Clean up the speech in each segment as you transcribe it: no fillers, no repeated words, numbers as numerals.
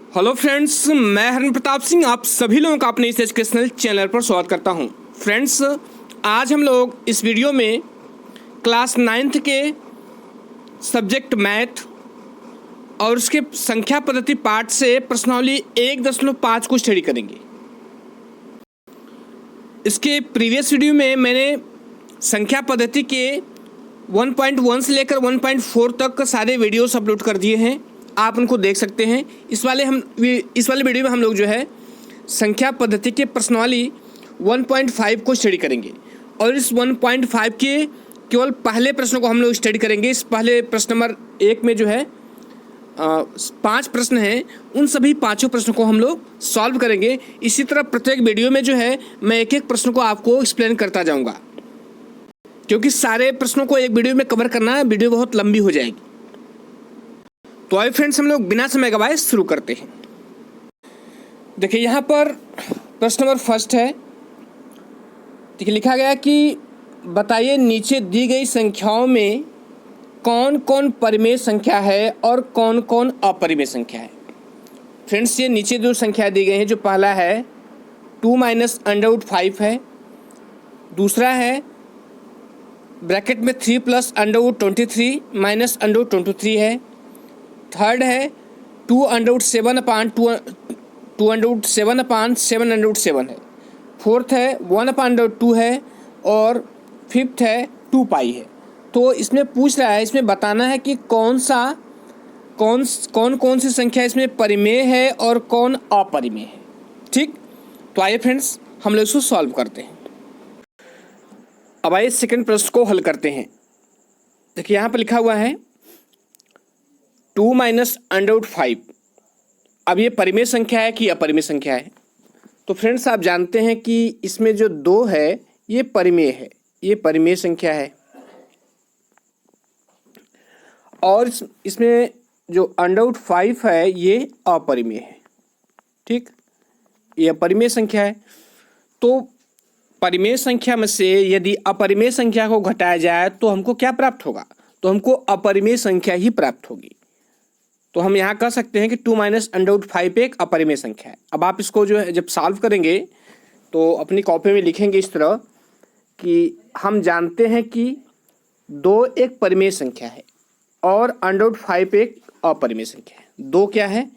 Hello friends, मैं हरन प्रताप सिंह आप सभी लोगों का अपने इस एजुकेशनल चैनल पर स्वागत करता हूं। फ्रेंड्स, आज हम लोग इस वीडियो में क्लास 9th के सब्जेक्ट मैथ और उसके संख्या पद्धति पार्ट से प्रश्नावली 1.5 को स्टडी करेंगे। इसके प्रीवियस वीडियो में मैंने संख्या पद्धति के 1.1 से लेकर 1.4 तक सारे वीडियोस अपलोड कर दिए हैं, आप उनको देख सकते हैं। इस वाले वीडियो में हम लोग जो है संख्या पद्धति के प्रश्नावली 1.5 को स्टडी करेंगे और इस 1.5 के केवल पहले प्रश्न को हम लोग स्टडी करेंगे। इस पहले प्रश्न नंबर 1 में जो है 5 प्रश्न हैं, उन सभी 5 प्रश्नों को हम लोग सॉल्व करेंगे। इसी तरह प्रत्येक वीडियो में जो है मैं एक एक प्रश्न को आपको एक्सप्लेन करता जाऊँगा, क्योंकि सारे प्रश्नों को एक वीडियो में कवर करना वीडियो बहुत लंबी हो जाएगी। तो आइए फ्रेंड्स, हम लोग बिना समय गवाए शुरू करते हैं। देखिए यहाँ पर प्रश्न नंबर फर्स्ट है। देखिए लिखा गया कि बताइए नीचे दी गई संख्याओं में कौन कौन परिमेय संख्या है और कौन कौन अपरिमेय संख्या है। फ्रेंड्स, ये नीचे जो संख्या दी गई है, जो पहला है 2 - √5 है, दूसरा है ब्रैकेट में 3 + √23 - √23 है, थर्ड है 2 √7/7/707 है, फोर्थ है 1/2 है और फिफ्थ है 2π है। तो इसमें पूछ रहा है, इसमें बताना है कि कौन कौन सी संख्या इसमें परिमेय है और कौन अपरिमेय है। ठीक, तो आइए फ्रेंड्स हम लोग इसको सॉल्व करते हैं। अब आइए सेकंड प्रश्न को हल करते हैं। देखिए यहाँ पर लिखा हुआ है 2 - √5। अब ये परिमेय संख्या है कि अपरिमेय संख्या है। तो फ्रेंड्स, आप जानते हैं कि इसमें जो 2 है ये परिमेय है, ये परिमेय संख्या है, और इसमें जो √5 है ये अपरिमेय है। ठीक, ये अपरिमेय संख्या है। तो परिमेय संख्या में से यदि अपरिमेय संख्या को घटाया जाए तो हमको क्या प्राप्त होगा? तो हमको अपरिमेय संख्या ही प्राप्त होगी। तो हम यहाँ कह सकते हैं कि 2 - √5 एक अपरिमेय संख्या है। अब आप इसको जो है जब सॉल्व करेंगे तो अपनी कॉपी में लिखेंगे इस तरह कि हम जानते हैं कि 2 एक परिमेय संख्या है और √5 एक अपरिमेय संख्या है। 2 क्या है?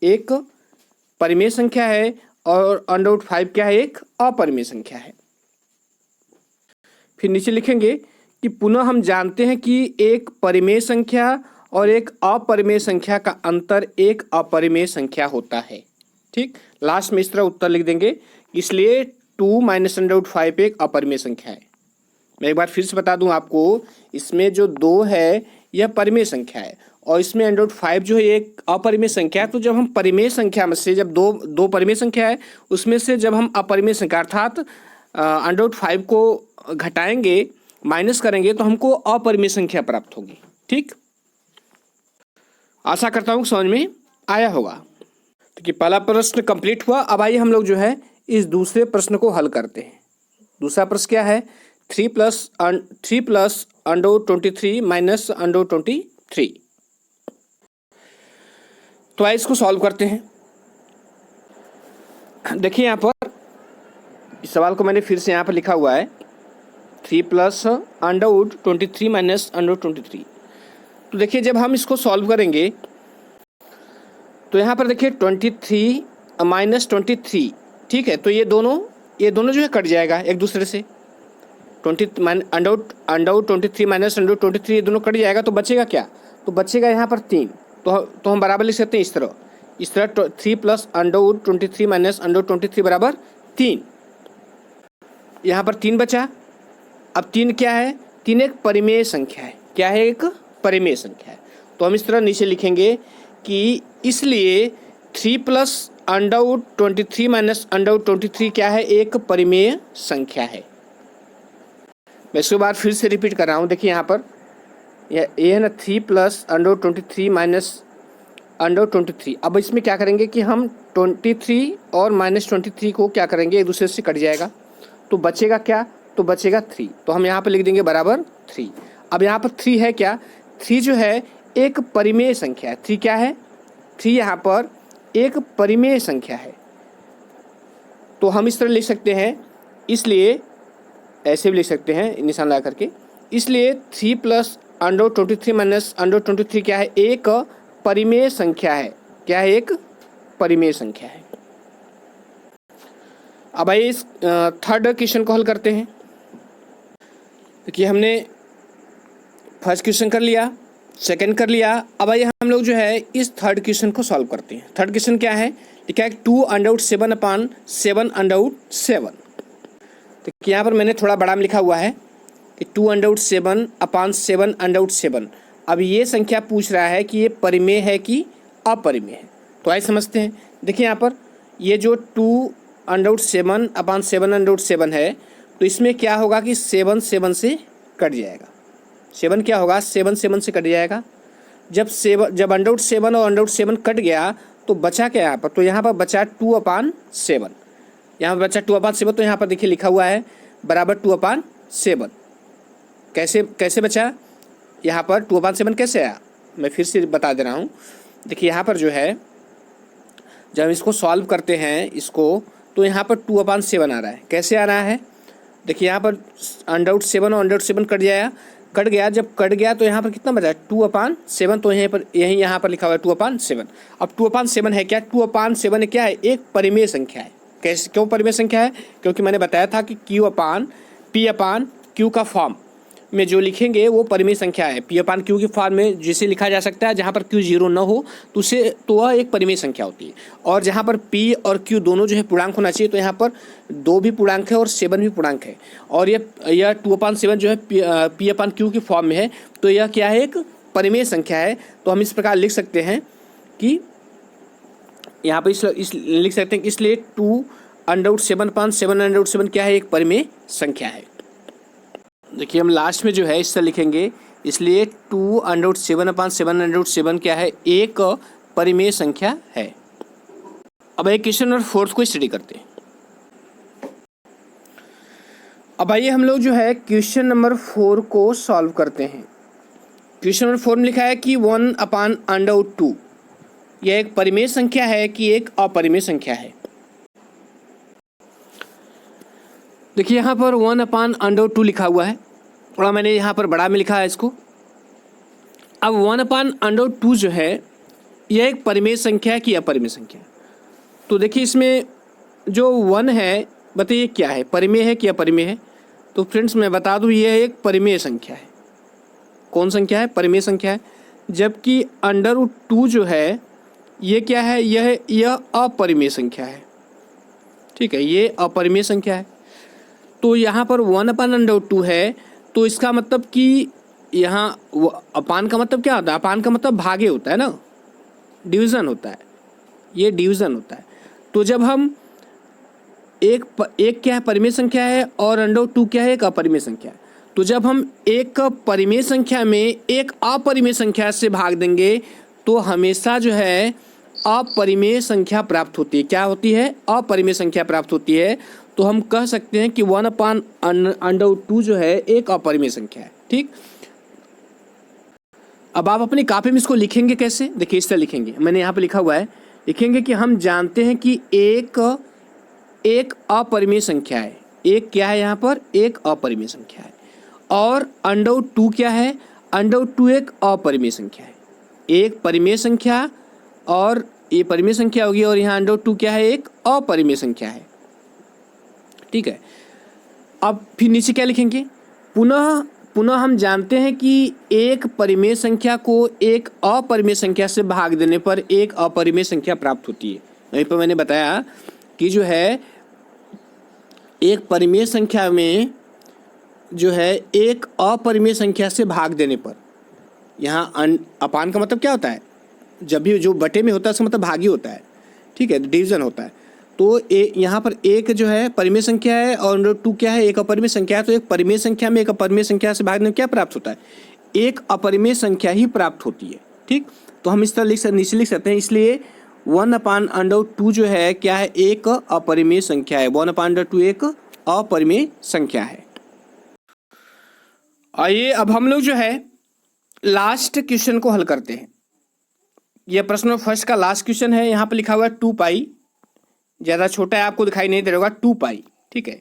एक परिमेय संख्या है और √5 क्या है? एक अपरिमेय संख्या है। फिर नीचे लिखेंगे कि पुनः हम जानते हैं कि एक परिमेय संख्या और एक अपरिमेय संख्या का अंतर एक अपरिमेय संख्या होता है। ठीक, लास्ट में इस तरह उत्तर लिख देंगे। इसलिए 2 - √5 एक अपरिमेय संख्या है। मैं एक बार फिर से बता दूं आपको, इसमें जो 2 है यह परिमेय संख्या है और इसमें √5 जो है एक अपरिमेय संख्या है। तो जब हम परिमेय संख्या में से जब दो परिमेय संख्या है, उसमें से जब हम अपरिमेय संख्या अर्थात √5 को घटाएंगे, माइनस करेंगे, तो हमको अपरिमेय संख्या प्राप्त होगी। ठीक, आशा करता हूँ समझ में आया होगा। तो कि पहला प्रश्न कंप्लीट हुआ। अब आइए हम लोग जो है इस दूसरे प्रश्न को हल करते हैं। दूसरा प्रश्न क्या है? 3 + √23 - √23। तो आइए इसको सॉल्व करते हैं। देखिए यहाँ पर इस सवाल को मैंने फिर से यहाँ पर लिखा हुआ है 3 + √23 - √23। तो देखिए जब हम इसको सॉल्व करेंगे तो यहाँ पर देखिए 23 - 23। ठीक है, तो ये दोनों जो है कट जाएगा एक दूसरे से। √23 - √23 ये दोनों कट जाएगा, तो बचेगा क्या? तो बचेगा यहाँ पर 3। तो हम बराबर लिख सकते हैं इस तरह 3 + √23 - √23 बराबर 3। यहाँ पर 3 बचा। अब 3 क्या है? 3 एक परिमेय संख्या है। क्या है? एक परिमेय संख्या है। तो हम इस तरह नीचे लिखेंगे कि इसलिए 3 + √23 - √23 क्या है? एक परिमेय संख्या है। मैं इसके बाद फिर से रिपीट कर रहा हूँ। देखिए यहाँ पर ये है ना 3 + √23 - √23। अब इसमें क्या करेंगे कि हम 23 और -23 को क्या करेंगे? एक दूसरे से कट जाएगा, तो बचेगा क्या? तो बचेगा 3। तो हम यहाँ पर लिख देंगे बराबर 3। अब यहाँ पर 3 है क्या? 3 जो है एक परिमेय संख्या है। 3 क्या है? 3 यहाँ पर एक परिमेय संख्या है। तो हम इस तरह लिख सकते हैं, इसलिए ऐसे भी लिख सकते हैं निशान लगा करके। इसलिए 3 प्लस अंडर 23 माइनस अंडर 23 क्या है, एक परिमेय संख्या है। क्या है, एक परिमेय संख्या है। अब आइए इस थर्ड क्वेश्चन को हल करते हैं। देखिए हमने फर्स्ट क्वेश्चन कर लिया, सेकंड कर लिया। अब आइए हम लोग जो है इस थर्ड क्वेश्चन को सॉल्व करते हैं। थर्ड क्वेश्चन क्या है, ठीक है, 2 अंडर 7 अपान 7 अंडर 7। तो यहाँ पर मैंने थोड़ा बड़ा में लिखा हुआ है कि 2 अंडर 7 अपान 7 अंडर 7। अब ये संख्या पूछ रहा है कि ये परिमेय है कि अपरिमेय है। तो आइए समझते हैं। देखिए यहाँ पर ये जो 2 अंडर 7 अपान 7 अंडर 7 है, तो इसमें क्या होगा कि 7 7 से कट जाएगा। 7 क्या होगा, 7 7 से कट जाएगा। जब अंडर 7 और अंडर 7 कट गया तो बचा क्या यहाँ पर, तो यहाँ पर बचा 2 अपान 7। यहाँ पर बचा 2 अपान 7। तो यहाँ पर देखिए लिखा हुआ है बराबर 2 अपान 7। कैसे बचा, यहाँ पर 2 अपान 7 कैसे आया, मैं फिर से बता दे रहा हूँ। देखिए यहाँ पर जो है जब हम इसको सॉल्व करते हैं इसको, तो यहाँ पर 2 अपान 7 आ रहा है। कैसे आ रहा है, देखिए यहाँ पर अंडर 7 और अंडर 7 कट गया। जब कट गया तो यहाँ पर कितना बचा, 2 अपान 7। तो यहाँ पर लिखा हुआ है 2 अपान 7। अब 2 अपान 7 है क्या, 2 अपान 7 क्या है, एक परिमेय संख्या है। कैसे, क्यों परिमेय संख्या है, क्योंकि मैंने बताया था कि Q अपान P का फॉर्म में जो लिखेंगे वो परिमेय संख्या है। P अपान Q की फॉर्म में जिसे लिखा जा सकता है जहाँ पर Q 0 न हो तो वह एक परिमेय संख्या होती है। और जहाँ पर P और Q दोनों जो है पूर्णांक होना चाहिए, तो यहाँ पर 2 भी पूर्णांक है और 7 भी पूर्णांक है। और यह 2 अपान 7 जो है P अपान Q की फॉर्म में है, तो यह क्या है, एक परिमेय संख्या है। तो हम इस प्रकार लिख सकते हैं कि यहाँ पर लिख सकते हैं, इसलिए 2 अंडर 7 अपान 7 अंडर 7 क्या है, एक परिमेय संख्या है। देखिए हम लास्ट में जो है इस तरह लिखेंगे, इसलिए 2 अंडर 7 अपान 7 अंडर 7 क्या है, एक परिमेय संख्या है। अब एक क्वेश्चन नंबर 4 को स्टडी करते हैं। अब आइए हम लोग जो है क्वेश्चन नंबर 4 को सॉल्व करते हैं। क्वेश्चन नंबर 4 में लिखा है कि 1 अपान अंडर 2 यह एक परिमेय संख्या है कि एक अपरिमेय संख्या है। देखिए यहाँ पर 1 अपान अंडर 2 लिखा हुआ है, थोड़ा मैंने यहाँ पर बड़ा में लिखा है इसको। अब 1 अपान अंडर 2 जो है यह एक परिमेय संख्या है कि अपरिमेय संख्या है। तो देखिए इसमें जो 1 है, बताइए क्या है, परिमेय है कि अपरिमेय है। तो फ्रेंड्स मैं बता दूँ यह एक परिमेय संख्या है। कौन संख्या है, परिमेय संख्या है। जबकि अंडर 2 जो है ये क्या है, यह अपरिमेय संख्या है। ठीक है, ये अपरिमेय संख्या है। तो यहाँ पर 1 अपान अंडर 2 है, तो इसका मतलब कि यहाँ अपान का मतलब क्या होता है, अपान का मतलब भागे होता है ना, डिवीज़न होता है, ये डिवीज़न होता है। तो जब हम एक क्या है, परिमेय संख्या है, और अंडर 2 क्या है, एक अपरिमेय संख्या है। तो जब हम एक परिमेय संख्या में एक अपरिमेय संख्या से भाग देंगे तो हमेशा जो है अपरिमेय संख्या प्राप्त होती है। क्या होती है, अपरिमेय संख्या प्राप्त होती है। तो हम कह सकते हैं कि 1 अपान अंडर 2 जो है एक अपरिमेय संख्या है। ठीक, अब आप अपनी कॉपी में इसको लिखेंगे कैसे, देखिए इस तरह लिखेंगे, मैंने यहाँ पे लिखा हुआ है, लिखेंगे कि हम जानते हैं कि एक अपरिमेय संख्या है। एक क्या है, यहाँ पर एक अपरिमेय संख्या है। और अंडर 2 क्या है, अंडर 2 एक अपरिमेय संख्या है। एक परिमेय संख्या और ये परिमेय संख्या होगी, और यहाँ अंडर 2 क्या है, एक अपरिमेय संख्या है। ठीक है, अब फिर नीचे क्या लिखेंगे, पुनः हम जानते हैं कि एक परिमेय संख्या को एक अपरिमेय संख्या से भाग देने पर एक अपरिमेय संख्या प्राप्त होती है। वहीं पर मैंने बताया कि जो है एक परिमेय संख्या में जो है एक अपरिमेय संख्या से भाग देने पर, यहाँ अपान का मतलब क्या होता है, जब भी जो बटे में होता है उसका मतलब भागी होता है। ठीक है, डिवीजन होता है। तो यहाँ पर एक जो है परिमेय संख्या है और अंडर 2 क्या है, एक अपरिमेय संख्या है। तो एक परिमेय संख्या में एक अपरिमेय संख्या से भागने में क्या प्राप्त होता है, एक अपरिमेय संख्या ही प्राप्त होती है। ठीक, तो हम इस तरह नीचे लिख सकते हैं, इसलिए 1 अपान अंडर 2 जो है क्या है, एक अपरिमेय संख्या है। 1 अपान अंडर 2 एक अपरिमेय संख्या है। आइए अब हम लोग जो है लास्ट क्वेश्चन को हल करते हैं। यह प्रश्न फर्स्ट का लास्ट क्वेश्चन है। यहाँ पर लिखा हुआ है 2 पाई, ज़्यादा छोटा है आपको दिखाई नहीं दे रहा होगा, 2 पाई। ठीक है,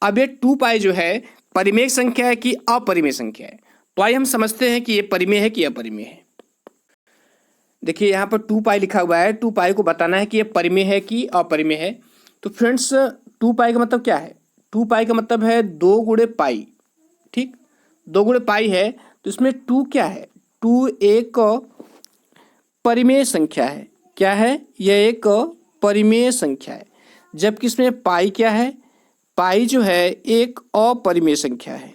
अब ये 2 पाई जो है परिमेय संख्या है कि अपरिमेय संख्या है? तो आइए हम समझते हैं कि ये परिमेय है कि अपरिमेय है। देखिए यहाँ पर 2 पाई लिखा हुआ है, 2 पाई को बताना है कि ये परिमेय है कि अपरिमेय है। तो फ्रेंड्स 2 पाई का मतलब क्या है? 2 पाई का मतलब है 2 गुणे पाई। ठीक, 2 गुणे पाई है, तो इसमें 2 क्या है? 2 एक परिमेय संख्या है। क्या है? यह एक परिमेय संख्या है। जबकि इसमें पाई क्या है? पाई जो है एक अपरिमेय संख्या है।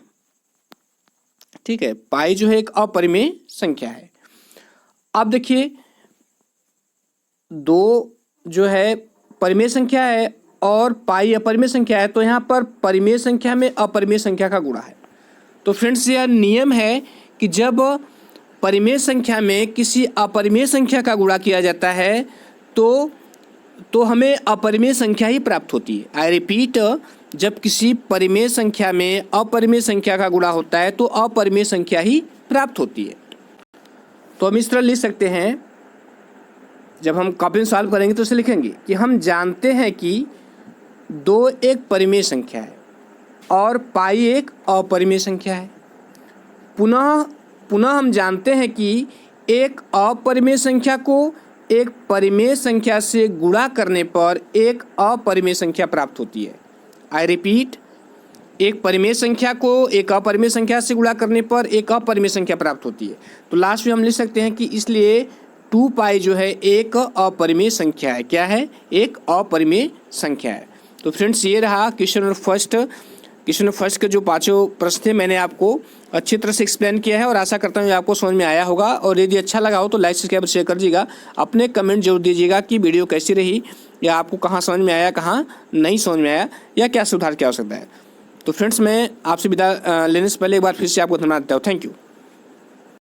ठीक है, पाई जो है एक अपरिमेय संख्या है। अब देखिए 2 जो है परिमेय संख्या है और पाई अपरिमेय संख्या है, तो यहाँ पर परिमेय संख्या में अपरिमेय संख्या का गुणा है। तो फ्रेंड्स यह नियम है कि जब परिमेय संख्या में किसी अपरिमेय संख्या का गुणा किया जाता है तो हमें अपरिमेय संख्या ही प्राप्त होती है। आई रिपीट, जब किसी परिमेय संख्या में अपरिमेय संख्या का गुणा होता है तो अपरिमेय संख्या ही प्राप्त होती है। तो हम इस तरह लिख सकते हैं, जब हम कॉपी में सॉल्व करेंगे तो इसे लिखेंगे कि हम जानते हैं कि 2 एक परिमेय संख्या है और पाई एक अपरिमेय संख्या है। पुनः हम जानते हैं कि एक अपरिमेय संख्या को एक परिमेय संख्या से गुणा करने पर एक अपरिमेय संख्या प्राप्त होती है। आई रिपीट, एक परिमेय संख्या को एक अपरिमेय संख्या से गुणा करने पर एक अपरिमेय संख्या प्राप्त होती है। तो लास्ट में हम लिख सकते हैं कि इसलिए 2 पाई जो है एक अपरिमेय संख्या है। क्या है? एक अपरिमेय संख्या है। तो फ्रेंड्स ये रहा question number first. Question number first के जो 5 प्रश्न थे मैंने आपको अच्छी तरह से एक्सप्लेन किया है और आशा करता हूँ आपको समझ में आया होगा। और यदि अच्छा लगा हो तो लाइक सब्सक्राइब शेयर कर दीजिएगा। अपने कमेंट जरूर दीजिएगा कि वीडियो कैसी रही, या आपको कहाँ समझ में आया, कहाँ नहीं समझ में आया, या क्या सुधार की आवश्यकता है। तो फ्रेंड्स मैं आपसे विदा लेने से पहले एक बार फिर से आपको धन्यवाद देता हूँ। Thank you.